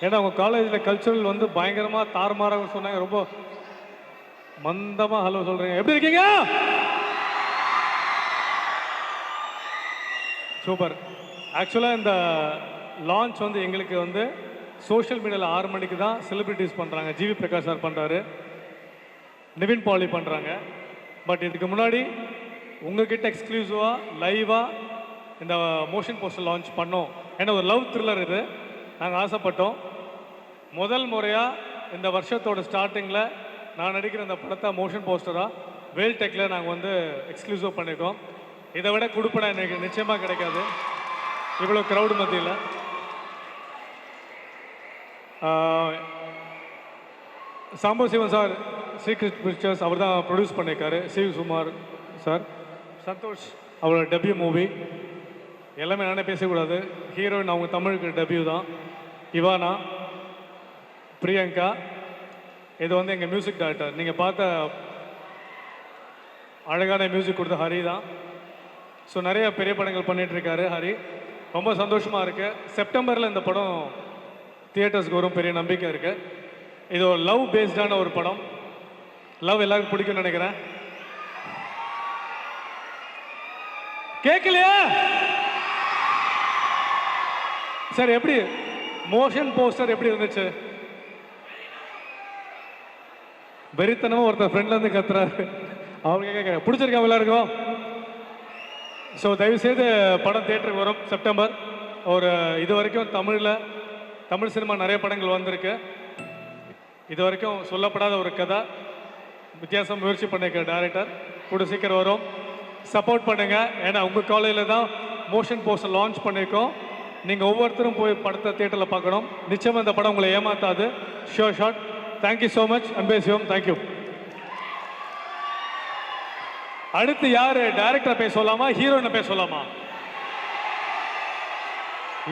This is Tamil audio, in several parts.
ஏன்னா உங்கள் காலேஜில் கல்ச்சுரல் வந்து பயங்கரமாக தாறுமாறாக சொன்னாங்க. ரொம்ப மந்தமாக ஹலோ சொல்கிறீங்க. எப்படி இருக்கீங்க? சூப்பர். ஆக்சுவலாக இந்த லான்ச் வந்து எங்களுக்கு வந்து சோஷியல் மீடியாவில் 6 மணிக்கு தான் செலிப்ரிட்டிஸ் பண்ணுறாங்க. ஜிவி பிரகாஷ் சார் பண்ணுறாரு, நிவின் பாலி பண்ணுறாங்க. பட் இதுக்கு முன்னாடி உங்ககிட்ட எக்ஸ்க்ளூசிவாக லைவாக இந்த மோஷன் போஸ்டர் லான்ச் பண்ணோம். ஏன்னா ஒரு லவ் த்ரில்லர் இது, நாங்கள் ஆசைப்பட்டோம். முதல் முறையாக இந்த வருஷத்தோட ஸ்டார்டிங்கில் நான் நடிக்கிற இந்த படத்தை மோஷன் போஸ்டராக வேல்டெக்கில் நாங்கள் வந்து எக்ஸ்க்ளூசிவ் பண்ணியிருக்கோம். இதை விட குடுப்படம் எனக்கு நிச்சயமாக கிடைக்காது இவ்வளோ க்ரௌடு மத்தியில். சாம்பவ் சிவன் சார் சீக்ரெட் பிக்சர்ஸ் அவர் தான் ப்ரொடியூஸ் பண்ணியிருக்காரு. சிவகுமார் சார், சந்தோஷ் அவரோட டெபியூ மூவி. எல்லாமே நானே பேசக்கூடாது. ஹீரோயின் அவங்க தமிழுக்கு டெபியூ தான். இவானா, பிரியங்கா, இது வந்து எங்கள் மியூசிக் டைரக்டர். நீங்கள் பார்த்த அழகான மியூசிக் கொடுத்த ஹரி தான். ஸோ நிறைய பெரிய படங்கள் பண்ணிகிட்ருக்காரு ஹரி. ரொம்ப சந்தோஷமாக இருக்குது. செப்டம்பரில் இந்த படம் தியேட்டர்ஸ்க்கு வரும், பெரிய நம்பிக்கை இருக்குது. இது ஒரு லவ் பேஸ்டான ஒரு படம். லவ் எல்லாருக்கும் பிடிக்கும்னு நினைக்கிறேன். கேட்கலையா சார்? எப்படி மோஷன் போஸ்டர் எப்படி இருந்துச்சு? வெறித்தனமா ஒருத்தர் ஃப்ரெண்ட்ல இருந்து கத்துறாரு. அவங்க கேட்க பிடிச்சிருக்கா எல்லாருக்கும்? ஸோ தயவுசெய்து படம் தியேட்டருக்கு வரும் செப்டம்பர். ஒரு இது வரைக்கும் தமிழ் சினிமா நிறைய படங்கள் வந்திருக்கு. இது வரைக்கும் சொல்லப்படாத ஒரு கதை, வித்தியாசம் முயற்சி பண்ணியிருக்க டைரக்டர். கூட சீக்கிரம் வரும். சப்போர்ட் பண்ணுங்கள். ஏன்னா உங்கள் காலேஜில் தான் மோஷன் போஸ்டர் லான்ச் பண்ணியிருக்கோம். நீங்கள் ஒவ்வொருத்தரும் போய் படத்தை தியேட்டரில் பார்க்கணும். நிச்சயமாக இந்த படம் உங்களை ஏமாத்தாது. Sure shot. Thank you so much. Anbe Sivam. Thank you. அடுத்து யார்? டைரக்டர் பேச சொல்லாமா, ஹீரோயினை பேச சொல்லாமா?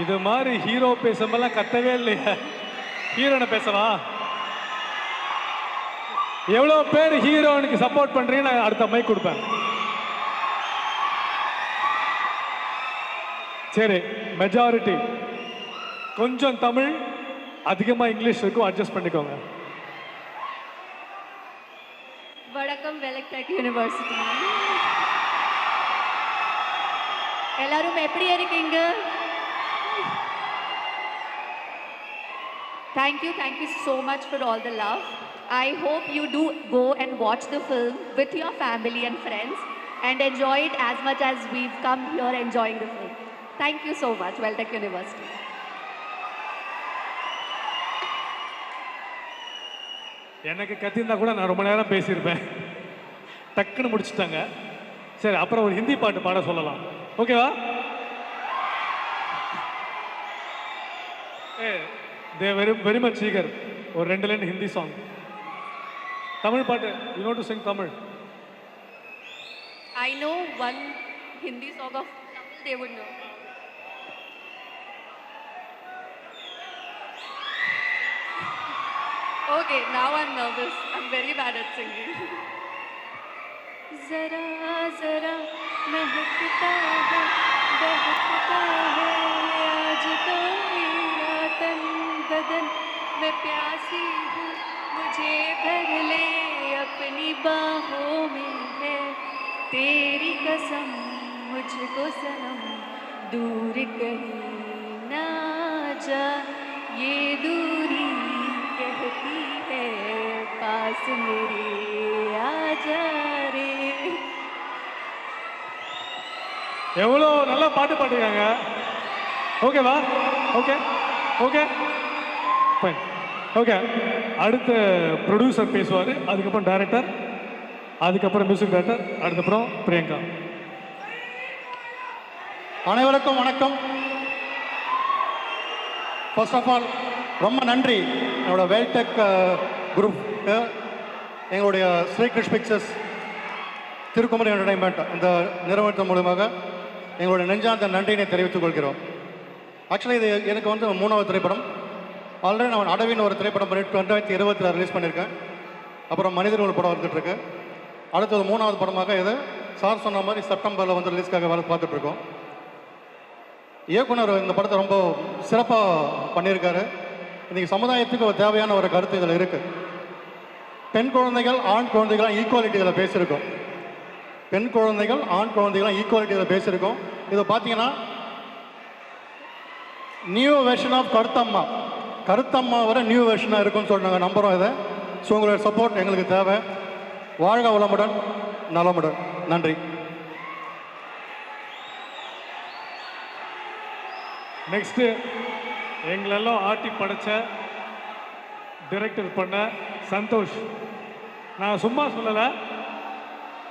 இது மாதிரி ஹீரோ பேசும்போதெல்லாம் கத்தவே இல்லையா? ஹீரோயினை பேசவா? எவ்வளோ பேர் ஹீரோயினுக்கு சப்போர்ட் பண்ணுறீங்க? நான் அடுத்த மைக் கொடுப்பேன். சரி, மெஜாரிட்டி கொஞ்சம் தமிழ், அதிகமாக இங்கிலீஷ் இருக்கும், அட்ஜஸ்ட் பண்ணிக்கோங்க. வணக்கம், வேலக்டெக் யூனிவர்சிட்டி. எல்லாரும் எப்படி இருக்கீங்க? Thank you so much for all the love. I hope you do go and watch the film with your family and friends and enjoy it as much as we've come here enjoying the film. Thank you so much, Veltech University. எனக்கு கத்திருந்தா கூட நான் ரொம்ப நேரம் பேசியிருப்பேன். டக்குன்னு முடிச்சுட்டாங்க. சரி, அப்புறம் ஒரு ஹிந்தி பாட்டு பாட சொல்லலாம். ஓகேவா? They very much eager. ஒரு 2 லைன் ஹிந்தி சாங். தமிழ் பாட்டு. You know to Singh Tamil? I know one Hindi song of Tamil they would know. Okay, now I'm nervous. I'm very bad at singing. Zara zara महकता है, बहकता है आज तो मेरा तन बदन, मैं प्यासी हूँ मुझे भर ले अपनी बाहों में है तेरी कसम, मुझको सनम दूर कहीं ना जा, ये दूरी कहती है पास मेरे आजा रे. எவ்வளோ நல்லா பாட்டு பாட்டுக்காங்க. ஓகேவா? Okay okay fine. ஓகே, அடுத்த ப்ரொடியூசர் பேசுவார், அதுக்கப்புறம் டைரக்டர், அதுக்கப்புறம் மியூசிக் டைரக்டர், அதுக்கப்புறம் பிரியங்கா. அனைவருக்கும் வணக்கம். ஃபர்ஸ்ட் ஆஃப் ஆல் ரொம்ப நன்றி என்னோட வேல்டெக் குரூப், எங்களுடைய ஸ்ரீகிருஷ் பிக்சர்ஸ், திருக்குமரி என்டர்டைன்மெண்ட் இந்த நிறுவனத்தின் மூலமாக எங்களுடைய நெஞ்சார்ந்த நன்றியினை தெரிவித்துக் கொள்கிறோம். ஆக்சுவலி இது எனக்கு வந்து 3வது திரைப்படம். ஆல்ரெடி நான் அடவின் ஒரு திரைப்படம் பண்ணிட்டு 2020 ரிலீஸ் பண்ணியிருக்கேன். அப்புறம் மனிதர் ஒரு படம் வந்துட்டுருக்கு. அடுத்தது 3வது படமாக இது சார் சொன்ன மாதிரி செப்டம்பரில் வந்து ரிலீஸ்க்காக வேலை பார்த்துட்ருக்கோம். இயக்குனர் இந்த படத்தை ரொம்ப சிறப்பாக பண்ணியிருக்காரு. இன்றைக்கி சமுதாயத்துக்கு ஒரு தேவையான ஒரு கருத்து இதில் இருக்குது. பெண் குழந்தைகள் ஆண் குழந்தைகளாம் ஈக்குவாலிட்டி இதில் பேசியிருக்கோம். பெண் குழந்தைகள் ஆண் குழந்தைகளாம் ஈக்குவாலிட்டி இதில் பேசியிருக்கோம். இதை பார்த்தீங்கன்னா new version of Karuthamma, Karuthamma வர நியூ வெர்ஷனாக இருக்கும்னு சொல்லி நாங்கள் நம்புகிறோம் இதை. ஸோ உங்களோட சப்போர்ட் எங்களுக்கு தேவை. வாழ்க வளமுடன், நலமுடன். நன்றி. நெக்ஸ்ட்டு எங்களெல்லாம் ஆட்டி படைச்ச டைரக்டர் பண்ண சந்தோஷ். நான் சும்மா சொல்லலை,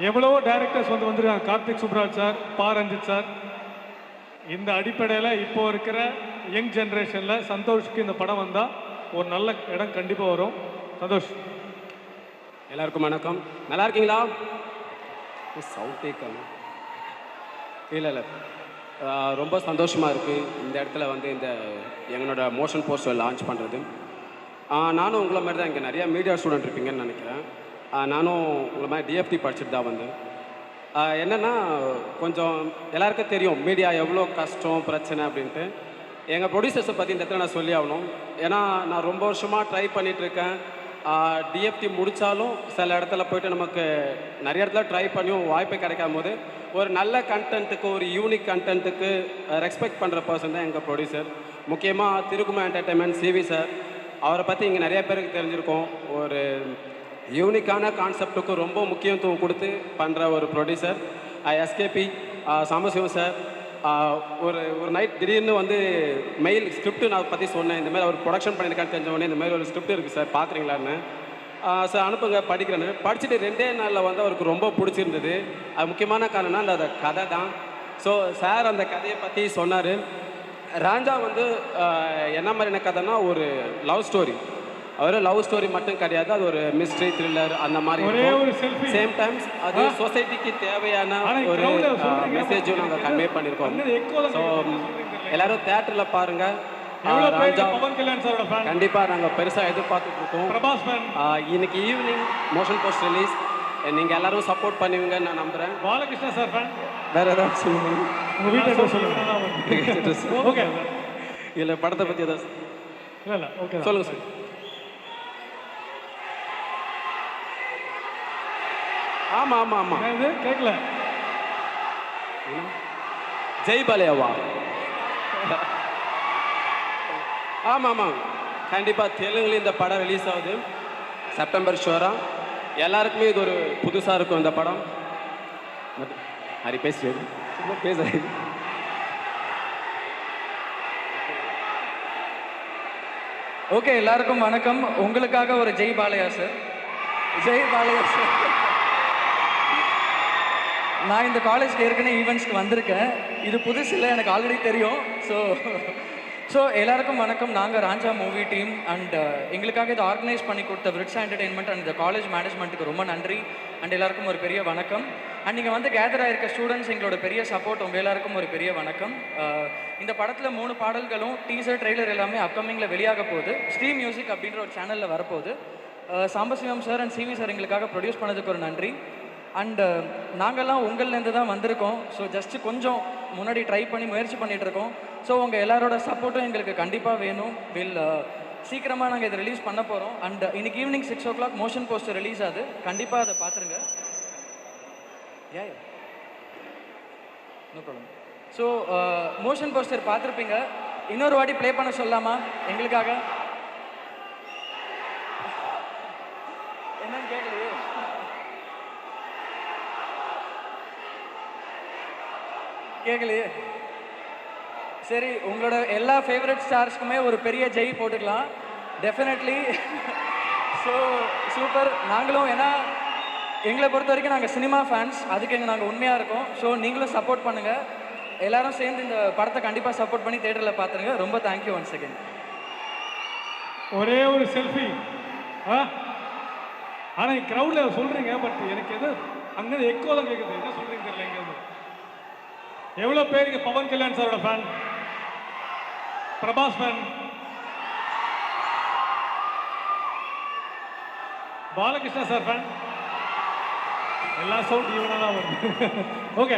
எவ்வளவோ டைரக்டர்ஸ் வந்திருக்காங்க. கார்த்திக் சுப்ராஜ் சார், பா ரஞ்சித் சார். இந்த அடிப்படையில் இப்போ இருக்கிற யங் ஜென்ரேஷனில் சந்தோஷ்க்கு இந்த படம் வந்தால் ஒரு நல்ல இடம் கண்டிப்பாக வரும். சந்தோஷ். எல்லாருக்கும் வணக்கம். நல்லா இருக்கீங்களா? சவுண்டே கம்மி. இல்லை ரொம்ப சந்தோஷமாக இருக்குது இந்த இடத்துல வந்து இந்த எங்களோட மோஷன் போஸ்டர் லான்ச் பண்ணுறது. நானும் உங்களை மாதிரி தான், இங்கே நிறையா மீடியா ஸ்டூடெண்ட் இருப்பீங்கன்னு நினைக்கிறேன். நானும் உங்களை மாதிரி டிஎஃப்டி படிச்சுட்டு தான் வந்தேன். என்னென்னா கொஞ்சம் எல்லாருக்கும் தெரியும் மீடியா எவ்வளோ கஷ்டம் பிரச்சனை அப்படின்ட்டு. எங்கள் ப்ரொடியூசர்ஸை பற்றி இந்த இடத்துல நான் சொல்லி ஆகணும். ஏன்னா நான் ரொம்ப வருஷமாக ட்ரை பண்ணிகிட்ருக்கேன். டிஎஃப்டி முடித்தாலும் சில இடத்துல போய்ட்டு நமக்கு நிறைய இடத்துல ட்ரை பண்ணியும் வாய்ப்பு கிடைக்காம போது ஒரு நல்ல கண்டென்ட்டுக்கு, ஒரு யூனிக் கண்டென்ட்டுக்கு ரெஸ்பெக்ட் பண்ணுற பர்சன் தான் எங்கள் ப்ரொடியூசர். முக்கியமாக திருக்குமர் என்டர்டைன்மெண்ட் சிவி சார். அவரை பற்றி இங்கே நிறைய பேருக்கு தெரிஞ்சிருக்கோம். ஒரு யூனிக்கான கான்செப்டுக்கு ரொம்ப முக்கியத்துவம் கொடுத்து பண்ணுற ஒரு ப்ரொடியூசர். SKB Sambasivam sir. ஒரு நைட் திடீர்னு வந்து மெயில் ஸ்கிரிப்ட் நான் பற்றி சொன்னேன். இந்தமாதிரி அவர் ப்ரொடக்ஷன் பண்ணியிருக்கான்னு தெரிஞ்சவொடனே இந்த மாதிரி ஒரு ஸ்கிரிப்ட் இருக்குது சார், பார்க்குறீங்களான்னு. சார் அனுப்புங்க படிக்கிறேன்னு. படிச்சுட்டு 2 நாளில் வந்து அவருக்கு ரொம்ப பிடிச்சிருந்தது. அது முக்கியமான காரணம்னா அந்த கதை தான். ஸோ சார் அந்த கதையை பற்றி சொன்னார். ராஞ்சா வந்து என்ன மாதிரியான கதைன்னா ஒரு லவ் ஸ்டோரி. அவர் லவ் ஸ்டோரி மட்டும் கிடையாது, அது ஒரு மிஸ்ட்ரி த்ரில்லர் அந்த மாதிரி. சேம் டைம்ஸ் அது சொசைட்டிக்கு தேவையான ஒரு மெசேஜும் நாங்கள் கன்வே பண்ணியிருக்கோம். ஸோ எல்லாரும் தேட்டரில் பாருங்கள். கண்டிப்பாக நாங்கள் பெருசாக எதிர்பார்த்துட்டு இருக்கோம். இன்னைக்கு ஈவினிங் மோஷன் போஸ்ட் ரிலீஸ். நீங்கள் எல்லாரும் சப்போர்ட் பண்ணுவீங்கன்னு நான் நம்புகிறேன். Balakrishna sir fan. வேறு ஏதாவது சொல்லுங்கள். உங்கள் வீட்டில் சொல்லுங்கள். ஓகே. இல்லை படத்தை பற்றி ஏதாவது இல்லை ஓகே சொல்லுங்கள் சார். ஆமாம் ஆமாம் ஆமாம். இது கேட்கல. ஜெய் பாலையாவா? ஆமாம் ஆமாம். கண்டிப்பாக தெலுங்குல இந்த படம் ரிலீஸ் ஆகுது செப்டம்பர் ஷோரா. எல்லாருக்குமே இது ஒரு புதுசாக இருக்கும் இந்த படம். ஹரி பேசுறது பேசுறது. ஓகே, எல்லாருக்கும் வணக்கம். உங்களுக்காக ஒரு ஜெய் பாலையா சார். ஜெய் பாலையா சார். நான் இந்த காலேஜ்க்கு ஏற்கனவே ஈவெண்ட்ஸ்க்கு வந்திருக்கேன். இது புதுசு இல்லை, எனக்கு ஆல்ரெடி தெரியும். ஸோ எல்லாருக்கும் வணக்கம். நாங்கள் ராஞ்சா மூவி டீம் அண்ட் எங்களுக்காக இதை ஆர்கனைஸ் பண்ணி கொடுத்த விரிட்ஸா என்டர்டெயின்மெண்ட் அண்ட் இந்த காலேஜ் மேனேஜ்மெண்ட்டுக்கு ரொம்ப நன்றி. அண்ட் எல்லாருக்கும் ஒரு பெரிய வணக்கம். அண்ட் நீங்கள் வந்து கேதர் ஆகிருக்க ஸ்டூடெண்ட்ஸ், எங்களோட பெரிய சப்போர்ட். உங்கள் எல்லாருக்கும் ஒரு பெரிய வணக்கம். இந்த படத்தில் 3 பாடல்களும் டீசர் ட்ரெய்லர் எல்லாமே அப்கமிங்கில் வெளியாக போகுது. ஸ்ட்ரீம் மியூசிக் அப்படின்ற ஒரு சேனலில் வரப்போகுது. Sambasivam sir and CV sir எங்களுக்காக ப்ரொடியூஸ் பண்ணதுக்கு ஒரு நன்றி. அண்டு நாங்கள்லாம் உங்கள்லேருந்து தான் வந்திருக்கோம். ஸோ ஜஸ்ட்டு கொஞ்சம் முன்னாடி ட்ரை பண்ணி முயற்சி பண்ணிகிட்ருக்கோம். ஸோ உங்கள் எல்லாரோட சப்போர்ட்டும் எங்களுக்கு கண்டிப்பாக வேணும். சீக்கிரமாக நாங்கள் இதை ரிலீஸ் பண்ண போகிறோம். அண்ட் இன்னைக்கு evening 6 o'clock motion poster release ஆகுது. கண்டிப்பாக அதை பார்த்துருங்க. No problem. So motion poster பார்த்துருப்பீங்க. இன்னொரு வாட்டி ப்ளே பண்ண சொல்லலாமா எங்களுக்காக? என்னன்னு கேட்கலையே. கேட்கலையே. சரி, உங்களோட எல்லா ஃபேவரட் ஸ்டார்ஸ்க்குமே ஒரு பெரிய ஜெய் போட்டுக்கலாம். டெஃபினெட்லி. So super. நாங்களும் ஏன்னா எங்களை பொறுத்த வரைக்கும் நாங்கள் சினிமா ஃபேன்ஸ், அதுக்கு நாங்கள் உண்மையாக இருக்கோம். ஸோ நீங்களும் சப்போர்ட் பண்ணுங்கள். எல்லாரும் சேர்ந்து இந்த படத்தை கண்டிப்பாக சப்போர்ட் பண்ணி தேட்டரில் பார்த்துருங்க. ரொம்ப தேங்க்யூ ஒன்ஸ் அகேன். ஒரே ஒரு செல்ஃபி. ஆனால் க்ரௌடில் சொல்கிறீங்க, பட் எனக்கு எது அங்கே எக்கோ தான் கேட்குது. என்ன சொல்கிறீங்க தெரியல. எங்கேருந்து எவ்வளோ பேர் இங்கே பவன் கல்யாண் சாரோட fan, Prabhas fan, Balakrishna sir fan? எல்லா சவுண்ட் ஈவனாக தான் வருது. ஓகே.